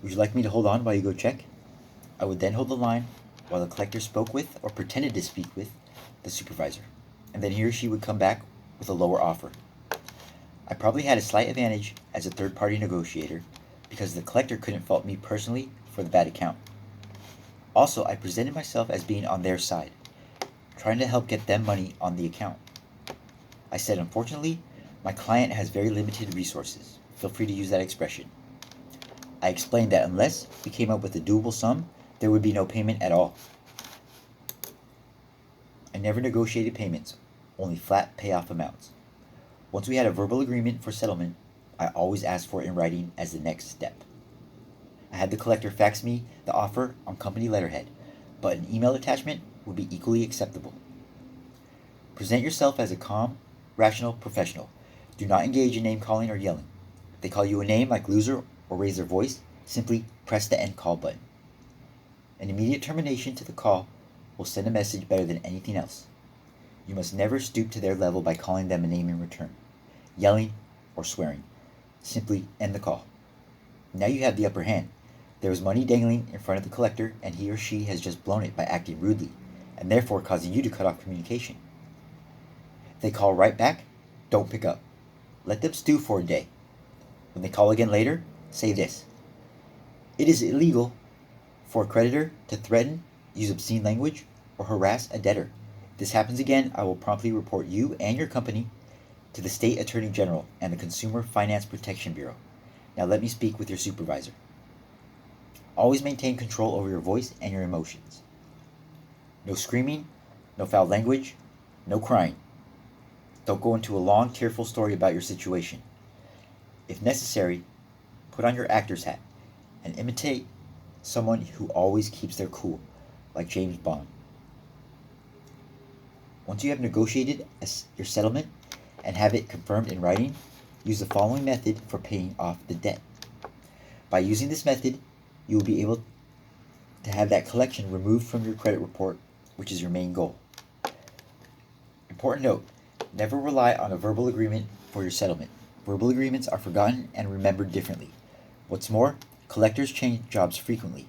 Would you like me to hold on while you go check? I would then hold the line while the collector spoke with, or pretended to speak with, the supervisor, and then he or she would come back with a lower offer. I probably had a slight advantage as a third party negotiator because the collector couldn't fault me personally for the bad account. Also, I presented myself as being on their side, trying to help get them money on the account. I said, unfortunately, my client has very limited resources. Feel free to use that expression. I explained that unless we came up with a doable sum, there would be no payment at all. I never negotiated payments, only flat payoff amounts. Once we had a verbal agreement for settlement, I always asked for it in writing as the next step. I had the collector fax me the offer on company letterhead, but an email attachment would be equally acceptable. Present yourself as a calm, rational professional. Do not engage in name calling or yelling. If they call you a name like loser or raise their voice, simply press the end call button. An immediate termination to the call will send a message better than anything else. You must never stoop to their level by calling them a name in return, yelling, or swearing. Simply end the call. Now you have the upper hand. There is money dangling in front of the collector, and he or she has just blown it by acting rudely, and therefore causing you to cut off communication. If they call right back, don't pick up. Let them stew for a day. When they call again later, say this: it is illegal for a creditor to threaten, use obscene language, or harass a debtor. If this happens again, I will promptly report you and your company to the State Attorney General and the Consumer Finance Protection Bureau. Now let me speak with your supervisor. Always maintain control over your voice and your emotions. No screaming, no foul language, no crying. Don't go into a long, tearful story about your situation. If necessary, put on your actor's hat and imitate someone who always keeps their cool, like James Bond. Once you have negotiated your settlement and have it confirmed in writing, use the following method for paying off the debt. By using this method, you will be able to have that collection removed from your credit report, which is your main goal. Important note: never rely on a verbal agreement for your settlement. Verbal agreements are forgotten and remembered differently. What's more, collectors change jobs frequently,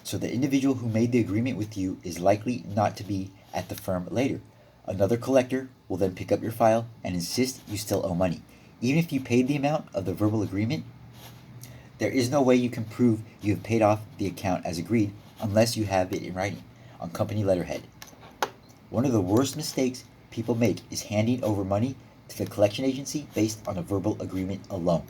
so the individual who made the agreement with you is likely not to be at the firm later. Another collector will then pick up your file and insist you still owe money. Even if you paid the amount of the verbal agreement, there is no way you can prove you have paid off the account as agreed unless you have it in writing on company letterhead. One of the worst mistakes people make is handing over money to the collection agency based on a verbal agreement alone.